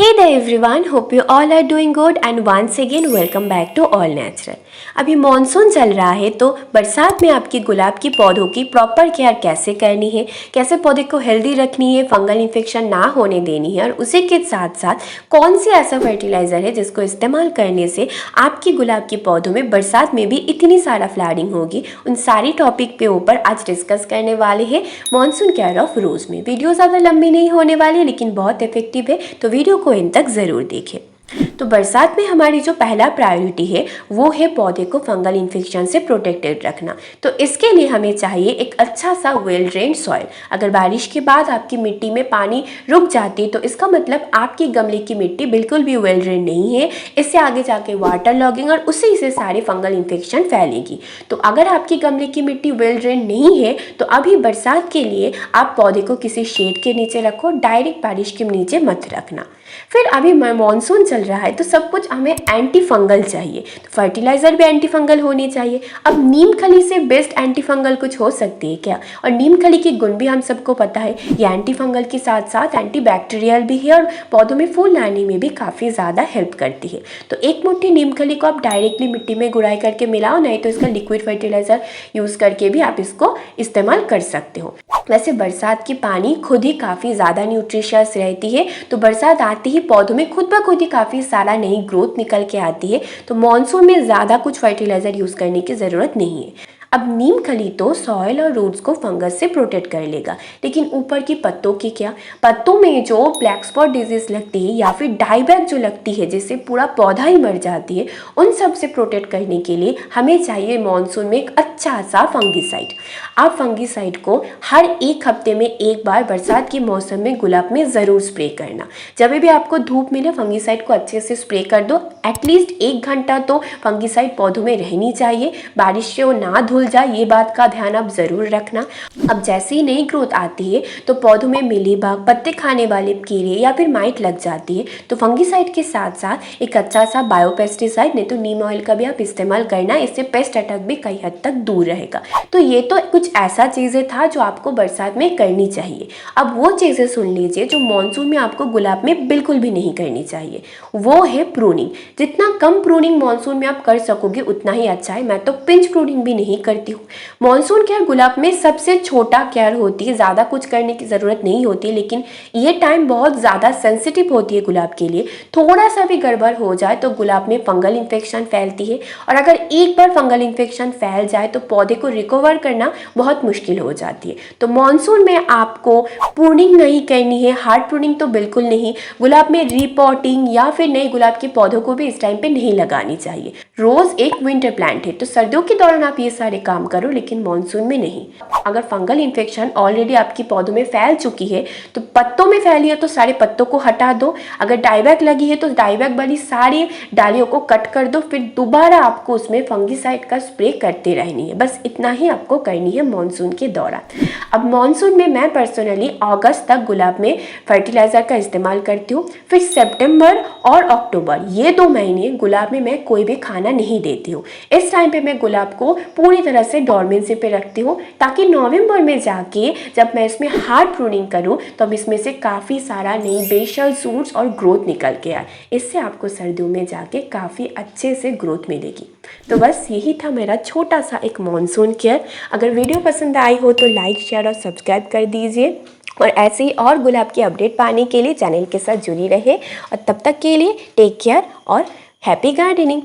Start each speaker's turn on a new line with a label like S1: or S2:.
S1: Hey there everyone, hope you all are doing good and once again welcome back to All Natural। अभी monsoon चल रहा है तो बरसात में आपकी गुलाब की पौधों की प्रॉपर केयर कैसे करनी है, कैसे पौधे को हेल्दी रखनी है, फंगल इन्फेक्शन ना होने देनी है और उसी के साथ साथ कौन सी ऐसा फर्टिलाइज़र है जिसको इस्तेमाल करने से आपकी गुलाब के पौधों में बरसात में भी इतनी सारा फ्लावरिंग होगी, उन सारी टॉपिक पे ऊपर आज डिस्कस करने वाले हैं मॉनसून केयर ऑफ रोज़ में। वीडियो ज़्यादा लंबी नहीं होने वाली लेकिन बहुत इफेक्टिव है, तो वीडियो को इन तक ज़रूर देखें। तो बरसात में हमारी जो पहला प्रायोरिटी है वो है पौधे को फंगल इन्फेक्शन से प्रोटेक्टेड रखना। तो इसके लिए हमें चाहिए एक अच्छा सा वेल ड्रेन्ड सॉइल। अगर बारिश के बाद आपकी मिट्टी में पानी रुक जाती है तो इसका मतलब आपकी गमले की मिट्टी बिल्कुल भी वेल ड्रेन्ड नहीं है। इससे आगे जाके वाटर लॉगिंग और उसी से सारे फंगल इन्फेक्शन फैलेगी। तो अगर आपकी गमले की मिट्टी वेल ड्रेन्ड नहीं है तो अभी बरसात के लिए आप पौधे को किसी शेड के नीचे रखो, डायरेक्ट बारिश के नीचे मत रखना। फिर अभी मानसून चल रहा है तो सब कुछ हमें एंटी फंगल चाहिए, तो फर्टिलाइज़र भी एंटी फंगल होनी चाहिए। अब नीम खली से बेस्ट एंटी फंगल कुछ हो सकती है क्या? और नीम खली के गुण भी हम सबको पता है, ये एंटी फंगल के साथ साथ एंटी बैक्टीरियल भी है और पौधों में फूल लाने में भी काफ़ी ज़्यादा हेल्प करती है। तो एक मुट्ठी नीम खली को आप डायरेक्टली मिट्टी में गुड़ाई करके मिलाओ, नहीं तो इसका लिक्विड फर्टिलाइज़र यूज़ करके भी आप इसको इस्तेमाल कर सकते हो। वैसे बरसात की पानी खुद ही काफ़ी ज़्यादा न्यूट्रिशियस रहती है, तो बरसात आते ही पौधों में खुद ब खुद ही काफ़ी सारा नई ग्रोथ निकल के आती है। तो मॉनसून में ज़्यादा कुछ फर्टिलाइज़र यूज़ करने की ज़रूरत नहीं है। अब नीम खली तो सॉइल और रूट्स को फंगस से प्रोटेक्ट कर लेगा, लेकिन ऊपर की पत्तों की क्या? पत्तों में जो ब्लैक स्पॉट डिजीज लगती है या फिर डाईबैक जो लगती है जिससे पूरा पौधा ही मर जाती है, उन सब से प्रोटेक्ट करने के लिए हमें चाहिए मॉनसून में एक अच्छा सा फंगीसाइड। आप फंगीसाइड को हर एक हफ्ते में एक बार बरसात के मौसम में गुलाब में ज़रूर स्प्रे करना। जब भी आपको धूप मिले फंगीसाइड को अच्छे से स्प्रे कर दो। एटलीस्ट 1 घंटा तो फंगीसाइड पौधों में रहनी चाहिए, बारिश से वो ना धुल जाए, ये बात का ध्यान आप ज़रूर रखना। अब जैसे ही नई ग्रोथ आती है तो पौधों में मिलीबग, पत्ते खाने वाले कीड़े या फिर माइट लग जाती है, तो फंगीसाइड के साथ साथ एक अच्छा सा बायोपेस्टिसाइड नहीं तो नीम ऑयल का भी आप इस्तेमाल करना। इससे पेस्ट अटैक भी कई हद तक दूर रहेगा। तो ये तो कुछ ऐसा चीज़ें था जो आपको बरसात में करनी चाहिए। अब वो चीज़ें सुन लीजिए जो मॉनसून में आपको गुलाब में बिल्कुल भी नहीं करनी चाहिए, वो है प्रूनिंग। जितना कम प्रूनिंग मॉनसून में आप कर सकोगे उतना ही अच्छा है। मैं तो पिंच प्रूनिंग भी नहीं करती हूँ। मॉनसून केयर गुलाब में सबसे छोटा केयर होती है, ज़्यादा कुछ करने की ज़रूरत नहीं होती, लेकिन ये टाइम बहुत ज़्यादा सेंसिटिव होती है गुलाब के लिए। थोड़ा सा भी गड़बड़ हो जाए तो गुलाब में फंगल इन्फेक्शन फैलती है और अगर एक बार फंगल इन्फेक्शन फैल जाए तो पौधे को रिकवर करना बहुत मुश्किल हो जाती है। तो मॉनसून में आपको प्रूनिंग नहीं करनी है, हार्ड प्रूनिंग तो बिल्कुल नहीं। गुलाब में रीपॉटिंग या फिर नए गुलाब के पौधों को भी इस टाइम पे नहीं लगानी चाहिए। रोज एक विंटर प्लांट है तो सर्दियों के दौरान आप ये सारे काम करो, लेकिन मॉनसून में नहीं। अगर फंगल इन्फेक्शन ऑलरेडी आपकी पौधों में फैल चुकी है तो पत्तों में फैली है तो सारे पत्तों को हटा दो। अगर डाईबैक लगी है तो डाईबैक वाली सारी डालियों को कट कर दो, फिर दोबारा आपको उसमें फंगीसाइड का स्प्रे करते रहनी है। बस इतना ही आपको करनी है मॉनसून के दौरान। अब मॉनसून में मैं पर्सनली अगस्त तक गुलाब में फर्टिलाइज़र का इस्तेमाल करती हूँ। फिर सितंबर और अक्टूबर ये 2 महीने गुलाब में मैं कोई भी खाना नहीं देती हूँ। इस टाइम पे मैं गुलाब को पूरी तरह से डोरमेंसी पे रखती हूँ ताकि नवंबर में जाके जब मैं इसमें हार्ड प्रूनिंग करूँ तो अब इसमें से काफ़ी सारा नई बेसल सूट्स और ग्रोथ निकल के आए। इससे आपको सर्दियों में जाके काफ़ी अच्छे से ग्रोथ मिलेगी। तो बस यही था मेरा छोटा सा एक मॉनसून केयर। अगर वीडियो पसंद आई हो तो लाइक, शेयर और सब्सक्राइब कर दीजिए और ऐसे ही और गुलाब की अपडेट पाने के लिए चैनल के साथ जुड़ी रहे। और तब तक के लिए टेक केयर और हैप्पी गार्डनिंग।